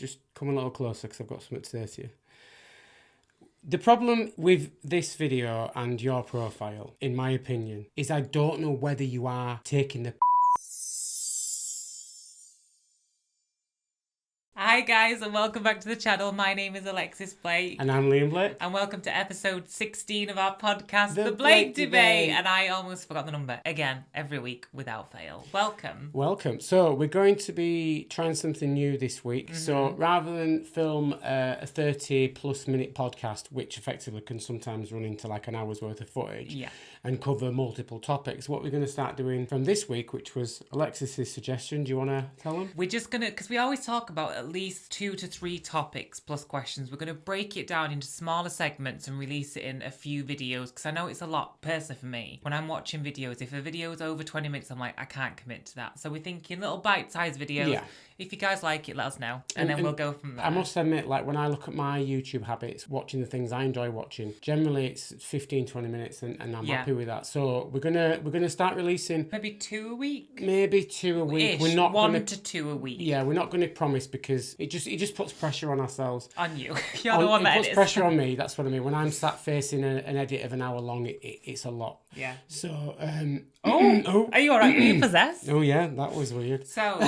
just come a little closer because I've got something to say to you. The problem with this video and your profile, in my opinion, is I don't know whether you are taking the Hi guys and welcome back to the channel. My name is Alexis Blake. And I'm Liam Blake. And welcome to episode 16 of our podcast, The The Blake Debate. And I almost forgot the number. Again, every week without fail. Welcome. Welcome. So we're going to be trying something new this week. Mm-hmm. So rather than film a 30 plus minute podcast, which effectively can sometimes run into like an hour's worth of footage and cover multiple topics, what we're going to start doing from this week, which was Alexis's suggestion. Do you want to tell them? We're just going to, because we always talk about at least 2 to 3 topics plus questions. We're going to break it down into smaller segments and release it in a few videos, because I know it's a lot, personally for me. When I'm watching videos, if a video is over 20 minutes, I'm like, I can't commit to that. So we're thinking little bite-sized videos. Yeah. If you guys like it, let us know, and then we'll go from there. I must admit, like when I look at my YouTube habits, watching the things I enjoy watching, generally it's 15-20 minutes and I'm happy with that. So we're gonna start releasing maybe 2 a week. Maybe 2 a week. We're not 1 to 2 a week. Yeah, we're not going to promise because it just puts pressure on ourselves. On you. You're the one that puts pressure on me. That's what I mean. When I'm sat facing an edit of an hour long, it's a lot. Yeah. So, are you alright? Are you possessed? Oh yeah, that was weird. So,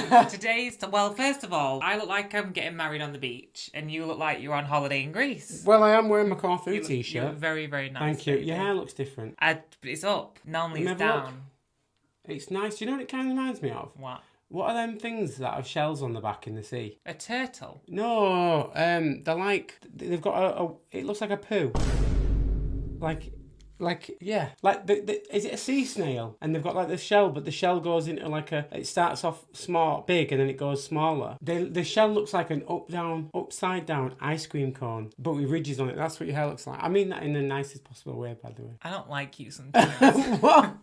first of all, I look like I'm getting married on the beach, and you look like you're on holiday in Greece. Well, I am wearing my Corfu t-shirt. You look very, very nice. Thank you. Your hair looks different. It's up. Normally it's down. It's nice. Do you know what it kind of reminds me of? What? What are them things that have shells on the back in the sea? A turtle? No, they're like, they've got it looks like a poo. Is it a sea snail? And they've got like the shell, but the shell goes into it starts off big, and then it goes smaller. The shell looks like an upside down ice cream cone, but with ridges on it. That's what your hair looks like. I mean that in the nicest possible way, by the way. I don't like you sometimes. What?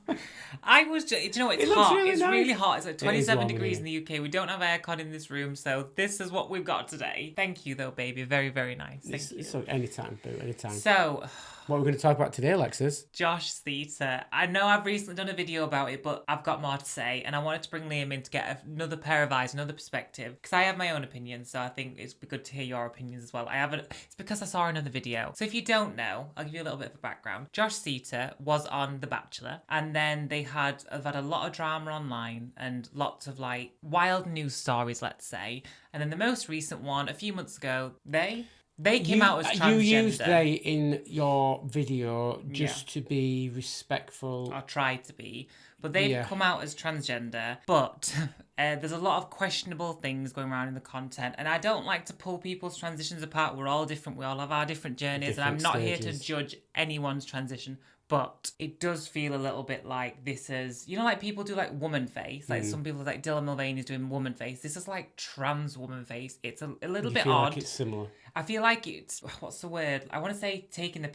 I was just, it's hot. Really it's nice. Really hot. It's like 27 degrees in the UK. We don't have aircon in this room, so this is what we've got today. Thank you though, baby. Very, very nice. Thank you. So anytime, boo, anytime. So, what we're going to talk about today, Alexis? Josh Seiter. I know I've recently done a video about it, but I've got more to say, and I wanted to bring Liam in to get another pair of eyes, another perspective, because I have my own opinion, so I think it's good to hear your opinions as well. It's because I saw another video. So if you don't know, I'll give you a little bit of a background. Josh Seiter was on The Bachelor, and then they've had a lot of drama online and lots of like wild news stories, let's say. And then the most recent one, a few months ago, they came out as transgender. You used they in your video just to be respectful. I tried to be. But they've come out as transgender. But there's a lot of questionable things going around in the content. And I don't like to pull people's transitions apart. We're all different. We all have our different journeys. And I'm not here to judge anyone's transition. But it does feel a little bit like this is, like people do like woman face. Like some people like Dylan Mulvaney's doing woman face. This is like trans woman face. It's a little bit odd. Like it's similar. I feel like it's, what's the word? I want to say taking the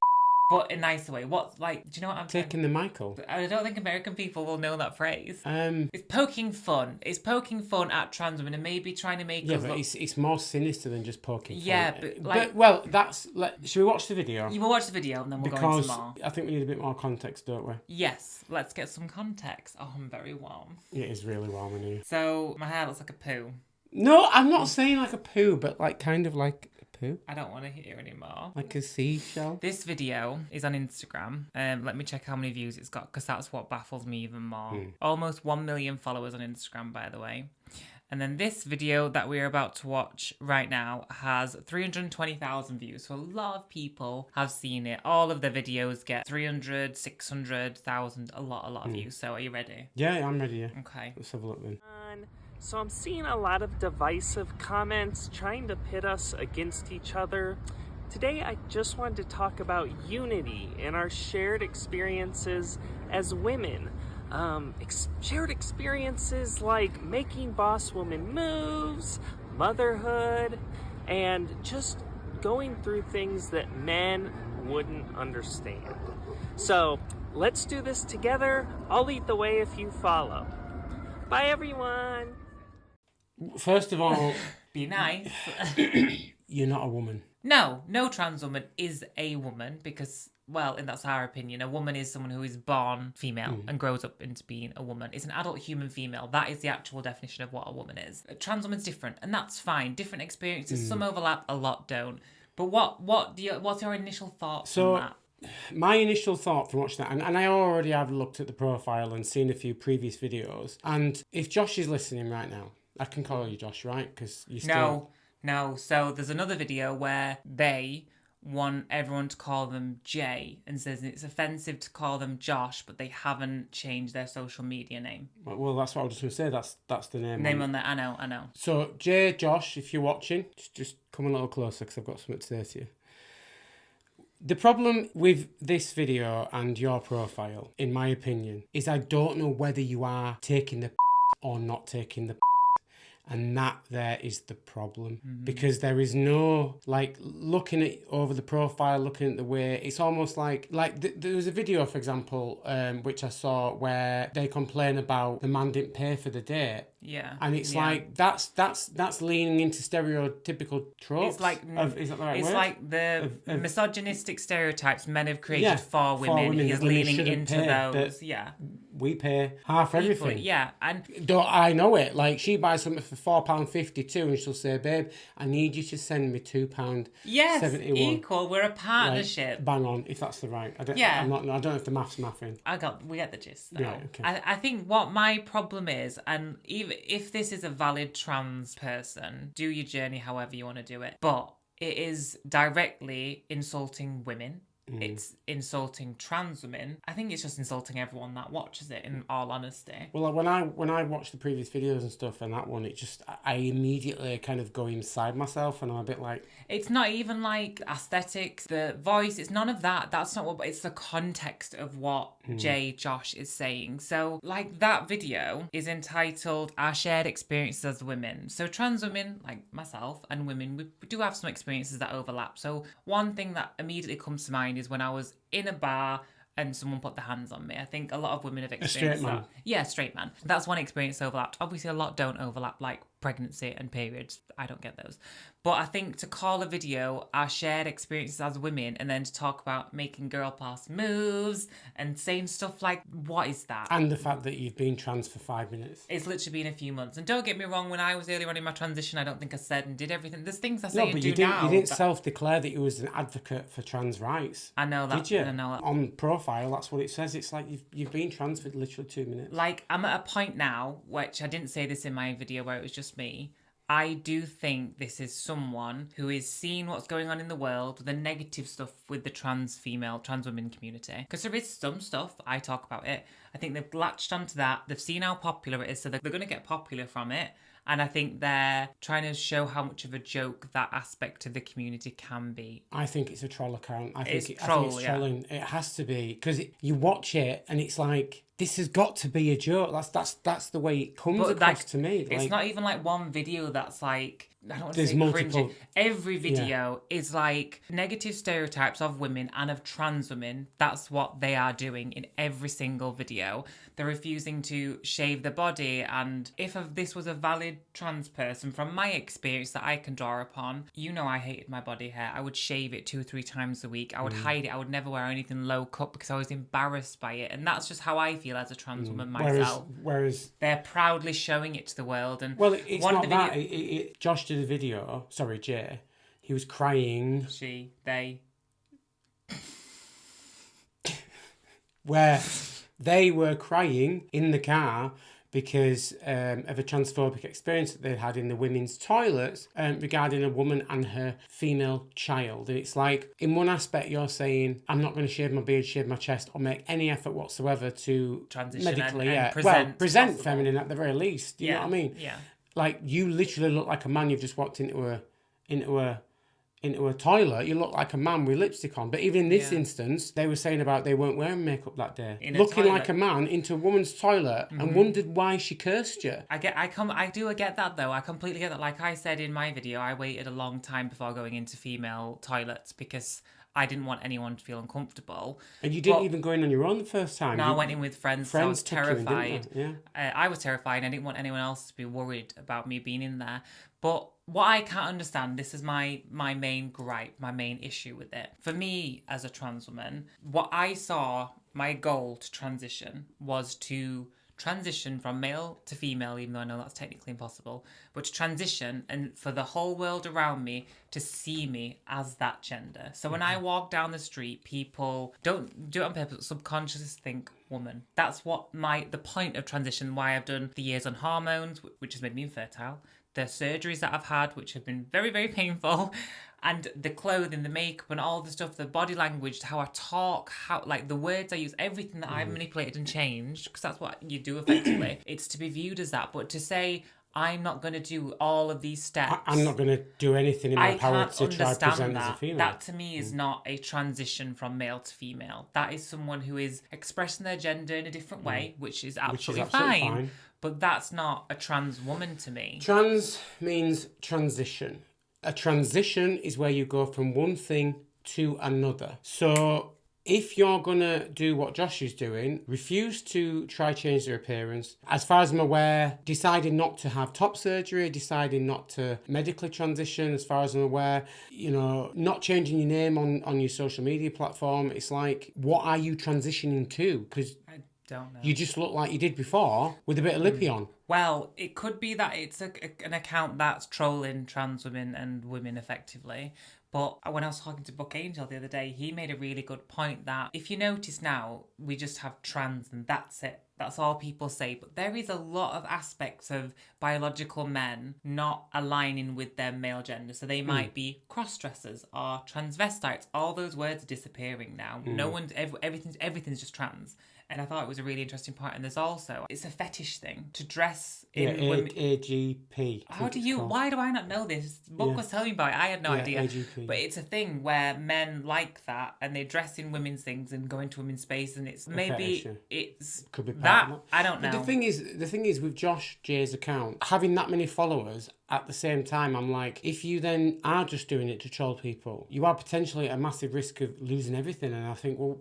but in a nicer way. What's like, do you know what I'm taking the Michael? I don't think American people will know that phrase. It's poking fun. It's poking fun at trans women and maybe trying to make us but look... it's more sinister than just poking fun. Yeah, but like... should we watch the video? You will watch the video and then we'll go into more. I think we need a bit more context, don't we? Yes, let's get some context. Oh, I'm very warm. It is really warm in here. So, my hair looks like a poo. No, I'm not saying like a poo, but like kind of like... Poo? I don't want to hear anymore. Like a seashell? This video is on Instagram. Let me check how many views it's got, because that's what baffles me even more. Almost 1 million followers on Instagram, by the way. And then this video that we're about to watch right now has 320,000 views. So a lot of people have seen it. All of the videos get 300, 600,000, a lot of views. So are you ready? Yeah, I'm ready, yeah. Okay. Let's have a look then. So I'm seeing a lot of divisive comments trying to pit us against each other. Today I just wanted to talk about unity in our shared experiences as women. Shared experiences like making boss woman moves, motherhood, and just going through things that men wouldn't understand. So let's do this together. I'll lead the way if you follow. Bye everyone. First of all, be nice. You're not a woman. No trans woman is a woman, because well, and that's our opinion, a woman is someone who is born female and grows up into being a woman. It's an adult human female. That is the actual definition of what a woman is. A trans woman's different, and that's fine. Different experiences. Some overlap, a lot don't. But what's your initial thoughts on that? My initial thought from watching that, and I already have looked at the profile and seen a few previous videos, and if Josh is listening right now, I can call you Josh, right? Because you still... No. So there's another video where they want everyone to call them Jay and says it's offensive to call them Josh, but they haven't changed their social media name. Well, that's what I was just going to say. That's the name. Name on there. I know. So, Jay, Josh, if you're watching, just come a little closer because I've got something to say to you. The problem with this video and your profile, in my opinion, is I don't know whether you are taking the or not taking the. And that there is the problem. Because there is no, like, looking at over the profile, looking at the way, it's almost like there was a video, for example, which I saw where they complain about the man didn't pay for the date. Yeah. And it's like, that's leaning into stereotypical tropes. It's like, is that the right it's word? like the misogynistic stereotypes men have created for women. He's leaning into those. Yeah. We pay half everything. Equally, yeah. And don't I know it? Like, she buys something for £4.52 and she'll say, babe, I need you to send me £2.71. Yes, equal. We're a partnership. Like, bang on, if that's the right. I don't know if the math's mathing. We get the gist though. Yeah, okay. I think what my problem is, and even if this is a valid trans person, do your journey however you want to do it. But it is directly insulting women. It's insulting trans women. I think it's just insulting everyone that watches it, in all honesty. Well, when I watch the previous videos and stuff and that one, it just, I immediately kind of go inside myself and I'm a bit like... It's not even like aesthetics, the voice, it's none of that. That's not what, it's the context of what Josh is saying. So, like, that video is entitled Our Shared Experiences as Women. So trans women, like myself, and women, we do have some experiences that overlap. So one thing that immediately comes to mind is when I was in a bar and someone put their hands on me. I think a lot of women have experienced that. Yeah, straight man. That's one experience overlapped. Obviously, a lot don't overlap, like pregnancy and periods. I don't get those. But I think to call a video Our Shared Experiences as Women and then to talk about making girl boss moves and saying stuff like, what is that? And the fact that you've been trans for 5 minutes. It's literally been a few months. And don't get me wrong, when I was earlier on in my transition, I don't think I said and did everything. There's things I say and do now. You didn't self-declare that you was an advocate for trans rights. I know that. Did you? I know that. On profile, that's what it says. It's like you've been trans for literally 2 minutes. Like, I'm at a point now, which I didn't say this in my video where it was just me, I do think this is someone who is seeing what's going on in the world, the negative stuff with the trans women community. Because there is some stuff, I talk about it. I think they've latched onto that. They've seen how popular it is, so they're going to get popular from it. And I think they're trying to show how much of a joke that aspect of the community can be. I think it's a troll account. I think it's trolling. It has to be. Because you watch it and it's like, this has got to be a joke. That's the way it comes across to me. It's not even like one video that's like, I don't want to say multiple. Cringy. Every video is like negative stereotypes of women and of trans women. That's what they are doing in every single video. They're refusing to shave their body. And if this was a valid trans person, from my experience that I can draw upon, you know I hated my body hair. I would shave it 2 or 3 times a week. I would hide it. I would never wear anything low cut because I was embarrassed by it. And that's just how I feel as a trans woman myself. Whereas they're proudly showing it to the world. And well, it's not that. Josh did a video. Sorry, Jay. He was crying. They. Where they were crying in the car because of a transphobic experience that they had in the women's toilets regarding a woman and her female child. And it's like, in one aspect, you're saying, I'm not going to shave my beard, shave my chest, or make any effort whatsoever to transition medically, and present feminine at the very least. You know what I mean? Yeah. Like, you literally look like a man you've just walked into a toilet. You look like a man with lipstick on. But even in this instance, they were saying about they weren't wearing makeup that day. Looking like a man into a woman's toilet and wondered why she cursed you. I get that though. I completely get that. Like I said in my video, I waited a long time before going into female toilets because I didn't want anyone to feel uncomfortable. And you didn't even go in on your own the first time? No, I went in with friends, so I was terrified. Yeah. I was terrified and I didn't want anyone else to be worried about me being in there. But what I can't understand, this is my main gripe, my main issue with it. For me, as a trans woman, what I saw, my goal to transition was to transition from male to female, even though I know that's technically impossible, but to transition and for the whole world around me to see me as that gender. So when I walk down the street, people don't do it on purpose, but subconsciously think woman. That's what the point of transition, why I've done the years on hormones, which has made me infertile, the surgeries that I've had, which have been very, very painful, and the clothing, the makeup, and all the stuff, the body language, how I talk, how like the words I use, everything that I've manipulated and changed, because that's what you do effectively. It's to be viewed as that, but to say I'm not going to do all of these steps, I'm not going to do anything in my power to try to present that. As a female. That to me is not a transition from male to female. That is someone who is expressing their gender in a different way, which is absolutely fine. But that's not a trans woman to me. Trans means transition. A transition is where you go from one thing to another. So if you're going to do what Josh is doing, refuse to try change their appearance. As far as I'm aware, deciding not to have top surgery, deciding not to medically transition, as far as I'm aware, not changing your name on your social media platform. It's like, what are you transitioning to? Because don't know. You just look like you did before with a bit of lippy on. Well, it could be that it's an account that's trolling trans women and women effectively. But when I was talking to Book Angel the other day, he made a really good point that if you notice now, we just have trans and that's it. That's all people say. But there is a lot of aspects of biological men not aligning with their male gender. So they might be cross-dressers or transvestites. All those words are disappearing now. No one's, everything's just trans. And I thought it was a really interesting point. And there's also, it's a fetish thing to dress in women. AGP. Why do I not know this? Book was telling me about it. I had no idea. AGP. But it's a thing where men like that and they dress in women's things and go into women's space and it's maybe fetish, it's could be that. I don't know. But the thing is with Josh J's account, having that many followers at the same time, I'm like, if you then are just doing it to troll people, you are potentially at a massive risk of losing everything. And I think, well,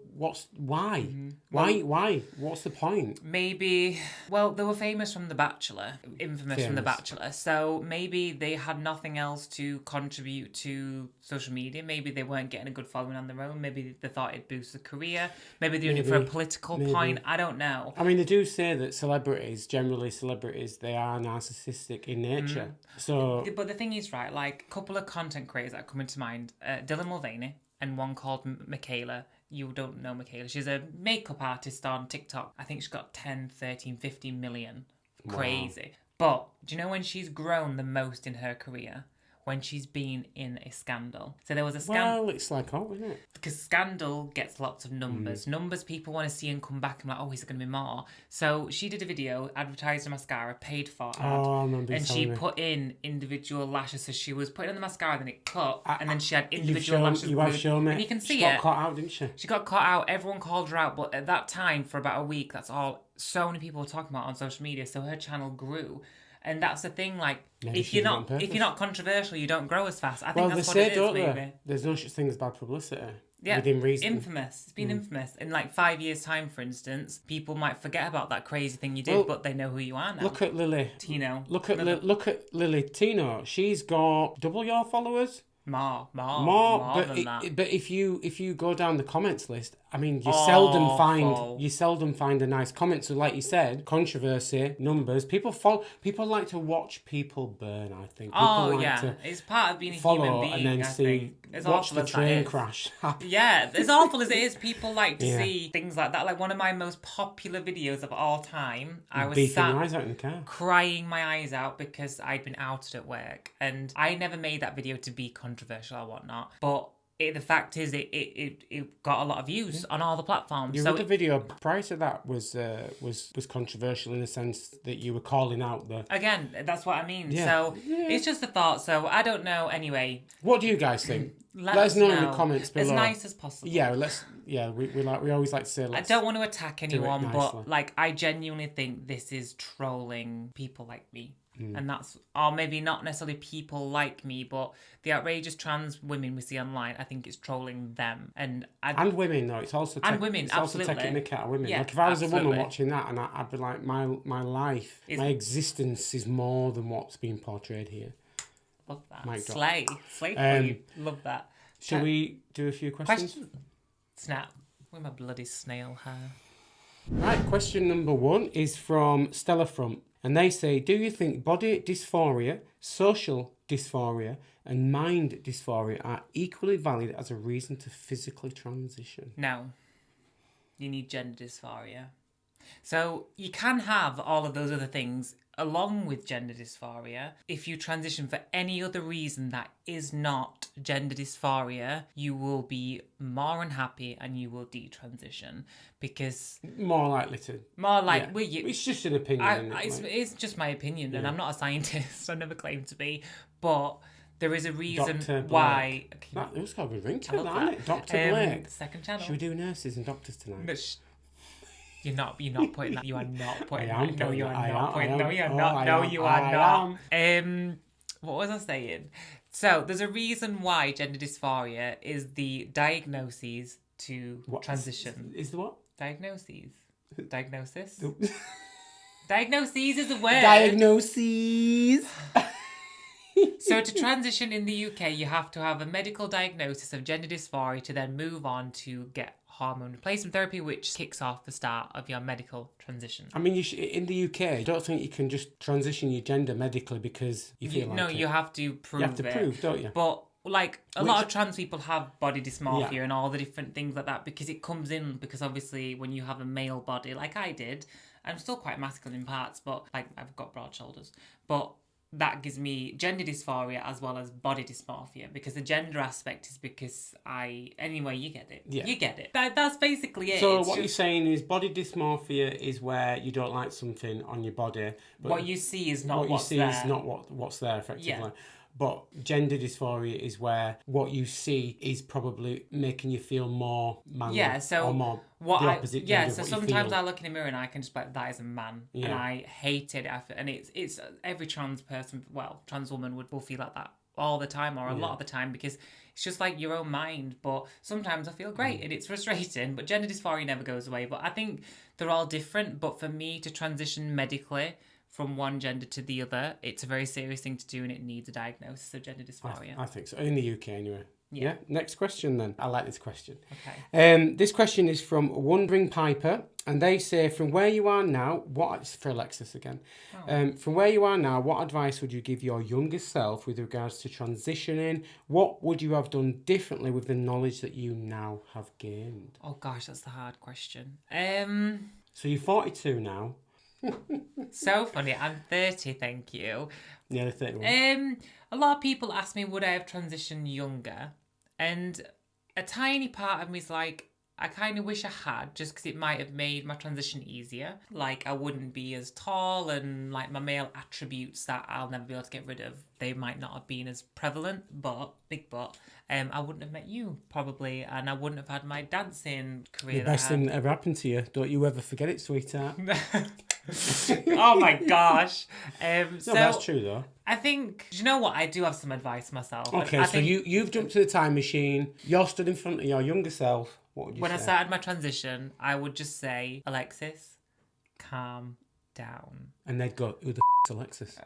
why? Mm-hmm. Why? What's the point? Maybe, well, they were famous from The Bachelor, infamous from The Bachelor. So maybe they had nothing else to contribute to social media. Maybe they weren't getting a good following on their own. Maybe they thought it'd boost their career. Maybe they're doing it for a political point. I don't know. I mean, they do say that celebrities, they are narcissistic in nature. So, but the thing is, right, like a couple of content creators that come into mind, Dylan Mulvaney and one called Michaela. You don't know Michaela. She's a makeup artist on TikTok. I think she's got 10, 13, 15 million. Crazy. Wow. But do you know when she's grown the most in her career? When she's been in a scandal. So there was a scandal. Well, it's like, isn't it? Because scandal gets lots of numbers. Numbers people want to see and come back and like, is there going to be more? So she did a video, advertised a mascara, paid for ad. I remember and she put in individual lashes. So she was putting on the mascara, then it cut, and then she had individual lashes. You have shown me. And you can see she got caught out, didn't she? She got caught out. Everyone called her out. But at that time, for about a week, that's all so many people were talking about on social media. So her channel grew. And that's the thing, like, if you're not controversial, you don't grow as fast. I think that's what it is, maybe. There's no such thing as bad publicity. Yeah, within reason. Infamous. It's been infamous. In like 5 years' time, for instance, people might forget about that crazy thing you did, but they know who you are now. Look at Lily. Tino. Look at Lily Tino. She's got double your followers. More but than that. But if you go down the comments list, I mean, you seldom find a nice comment. So, like you said, controversy, numbers. People like to watch people burn. I think. It's part of being a human being. And then watch the train crash. Yeah, as awful as it is, people like to see things like that. Like one of my most popular videos of all time, I was sat your eyes out in the car, crying my eyes out because I'd been outed at work, and I never made that video to be controversial or whatnot, but. The fact is, it got a lot of views on all the platforms. Your other video prior to that was controversial in the sense that you were calling out the... Again, that's what I mean. Yeah. So it's just a thought. So I don't know. Anyway, what do you guys think? Let us know in the comments below. As nice as possible. Yeah, we always like to say. I don't want to attack anyone, but like I genuinely think this is trolling people like me. And that's, or maybe not necessarily people like me, but the outrageous trans women we see online, I think it's trolling them. And women, though. It's also women, absolutely. Also taking the cat of women. Yeah, like if I was a woman watching that, and I'd be like, my life, my existence is more than what's being portrayed here. Love that. Mic drop. Slay for you. Love that. Shall we do a few questions? Snap. With my bloody snail hair. Right, question number 1 is from Stella Frump. And they say, do you think body dysphoria, social dysphoria, and mind dysphoria are equally valid as a reason to physically transition? No. You need gender dysphoria. So you can have all of those other things along with gender dysphoria. If you transition for any other reason that is not gender dysphoria, you will be more unhappy and you will detransition because... More likely to. It's just an opinion. It's just my opinion and I'm not a scientist. I never claimed to be. But there is a reason why... It's got a good ring to it, isn't it? Dr. Blake. Second channel. Should we do nurses and doctors tonight? You're not putting that. You are not putting that. No, you are I not am, putting. I No, am. you're Oh, not. I No, am. you are I not. am. What was I saying? So there's a reason why gender dysphoria is the diagnoses to transition. Is the what? Diagnoses. Diagnosis. Diagnoses is a word. Diagnoses. So to transition in the UK, you have to have a medical diagnosis of gender dysphoria to then move on to get hormone replacement therapy, which kicks off the start of your medical transition. I mean, in the UK, I don't think you can just transition your gender medically because you feel like it. No, you have to prove it. You have to prove, don't you? But like a lot of trans people have body dysmorphia and all the different things like that because it comes in because obviously when you have a male body like I did, I'm still quite masculine in parts, but like I've got broad shoulders, but that gives me gender dysphoria as well as body dysmorphia because the gender aspect is because anyway, you get it. Yeah. You get it. That's basically it. So what you're saying is body dysmorphia is where you don't like something on your body. But what you see is not what's there. What you see is not what's there, effectively. Yeah. But gender dysphoria is where what you see is probably making you feel more manly. Yeah, so or more the opposite gender. So sometimes I look in the mirror and I can just be like, that is a man. Yeah. And I hate it. And it's every trans person, trans woman will feel like that all the time or a lot of the time because it's just like your own mind. But sometimes I feel great and it's frustrating. But gender dysphoria never goes away. But I think they're all different. But for me to transition medically from one gender to the other, it's a very serious thing to do and it needs a diagnosis of gender dysphoria. I think so. In the UK anyway. Yeah. Next question then. I like this question. Okay. This question is from Wandering Piper and they say, from where you are now, it's for Alexis again. From where you are now, what advice would you give your younger self with regards to transitioning? What would you have done differently with the knowledge that you now have gained? Oh gosh, that's the hard question. So you're 42 now. So funny. I'm 30, thank you. Yeah, 31. A lot of people ask me, would I have transitioned younger? And a tiny part of me is like, I kind of wish I had, just because it might have made my transition easier. Like, I wouldn't be as tall and, like, my male attributes that I'll never be able to get rid of, they might not have been as prevalent, big but, I wouldn't have met you, probably, and I wouldn't have had my dancing career. The best thing that ever happened to you. Don't you ever forget it, sweetheart. Oh my gosh. So that's true though. I think, do you know what? I do have some advice myself. Okay, so you've jumped to the time machine. You're stood in front of your younger self. What would you say? When I started my transition, I would just say, Alexis, calm down. And they'd go, who the f***'s Alexis?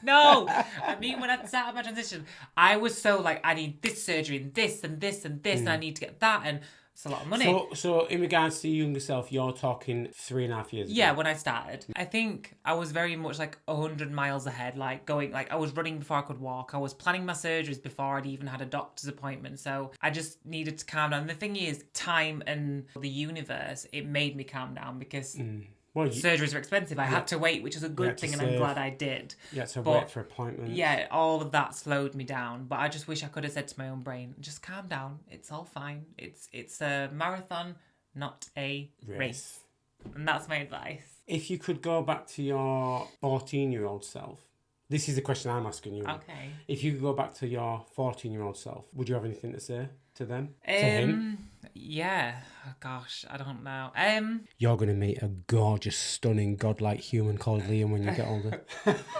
No! I mean, when I started my transition, I was so like, I need this surgery and this and this and this and I need to get that and it's a lot of money. So in regards to your younger self, you're talking 3.5 years ago? Yeah, when I started. I think I was very much like 100 miles ahead, like going, like I was running before I could walk. I was planning my surgeries before I'd even had a doctor's appointment. So I just needed to calm down. And the thing is, time and the universe, it made me calm down because... surgeries are expensive. I had to wait, which is a good thing, and I'm glad I did. Yeah, to wait for appointments. Yeah, all of that slowed me down. But I just wish I could have said to my own brain, just calm down. It's all fine. It's a marathon, not a race. And that's my advice. If you could go back to your 14-year-old self, this is the question I'm asking you. Okay. If you could go back to your 14-year-old self, would you have anything to say to them? To him? Yeah. Oh, gosh, I don't know. You're going to meet a gorgeous, stunning, godlike human called Liam when you get older.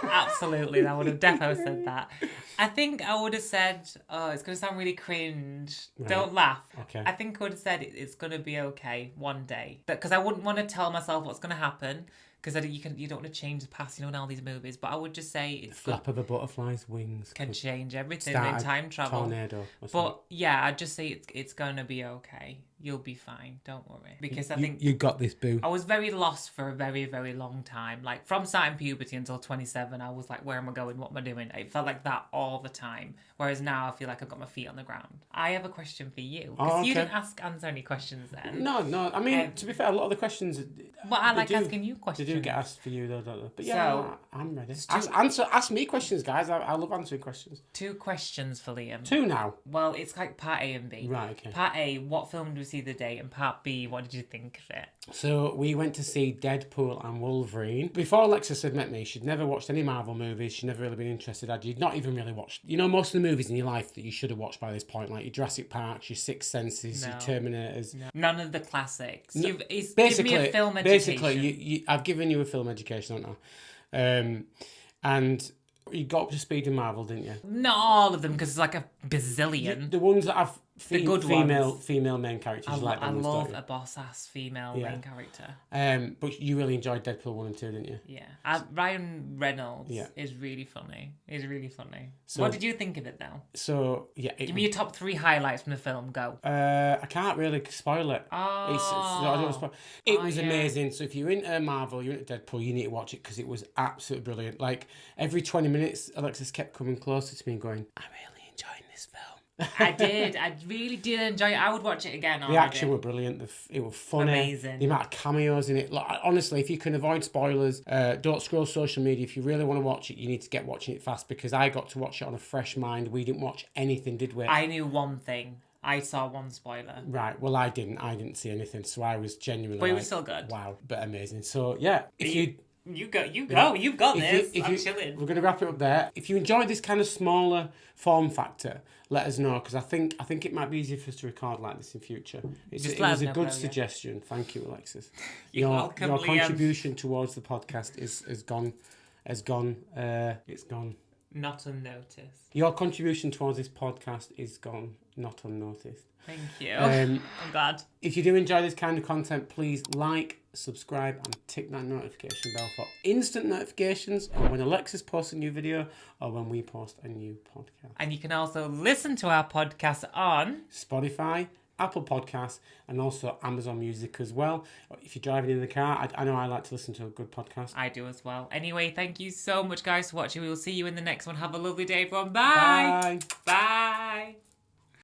Absolutely, I would have definitely said that. I think I would have said, it's going to sound really cringe. Right. Don't laugh. Okay. I think I would have said it's going to be okay one day. Because I wouldn't want to tell myself what's going to happen. because you don't want to change the past, in all these movies. But I would just say it's the flap of a butterfly's wings can change everything in time travel. Tornado. But yeah, I'd just say it's gonna be okay. You'll be fine. Don't worry. Because I think you got this, boo. I was very lost for a very, very long time. Like from starting puberty until 27, I was like, where am I going? What am I doing? It felt like that all the time. Whereas now I feel like I've got my feet on the ground. I have a question for you. Because you didn't answer any questions then. No. I mean, to be fair, a lot of the questions... Well, I like asking you questions. They do get asked for you, though, don't they? But yeah, I'm ready. Ask me questions, guys. I love answering questions. 2 questions for Liam. 2 now? Well, it's like part A and B. Right, okay. Part A, what film did we see the day? And part B, what did you think of it? So we went to see Deadpool and Wolverine. Before Alexis had met me, she'd never watched any Marvel movies. She'd never really been interested. You'd not even really watched... most of the movies in your life that you should have watched by this point, like your Jurassic Parks, your Sixth Senses, your Terminators. No. None of the classics. No, Give me a film education. Basically, I've given you a film education, haven't I? And you got up to speed in Marvel, didn't you? Not all of them, because it's like a bazillion. The ones that have the good female main characters. I ones, love a boss-ass female main character. But you really enjoyed Deadpool 1 and 2, didn't you? Yeah. Ryan Reynolds is really funny. He's really funny. So, what did you think of it, though? So, yeah. Give me your top 3 highlights from the film. Go. I can't really spoil it. It was amazing. So if you're into Marvel, you're into Deadpool, you need to watch it because it was absolutely brilliant. Like, every 20 minutes, Alexis kept coming closer to me and going, I'm really enjoying this film. I did. I really did enjoy it. I would watch it again. The action were brilliant. It was funny. Amazing. The amount of cameos in it. Like, honestly, if you can avoid spoilers, don't scroll social media. If you really want to watch it, you need to get watching it fast because I got to watch it on a fresh mind. We didn't watch anything, did we? I knew one thing. I saw one spoiler. Right. Well, I didn't see anything, so I was genuinely. But it was still good. Wow, but amazing. So yeah, if you. You go. You've got this. I'm chilling. We're going to wrap it up there. If you enjoyed this kind of smaller form factor, let us know because I think it might be easier for us to record like this in future. It was a good suggestion. Thank you, Alexis. You're welcome, your Liam. contribution towards the podcast is gone. It's gone. Not unnoticed. Your contribution towards this podcast is gone. Not unnoticed. Thank you. I'm glad. If you do enjoy this kind of content, please like, subscribe, and tick that notification bell for instant notifications on when Alexis posts a new video or when we post a new podcast. And you can also listen to our podcast on Spotify, Apple Podcasts, and also Amazon Music as well. If you're driving in the car, I know I like to listen to a good podcast. I do as well. Anyway, thank you so much, guys, for watching. We will see you in the next one. Have a lovely day, everyone. Bye. Bye. Bye.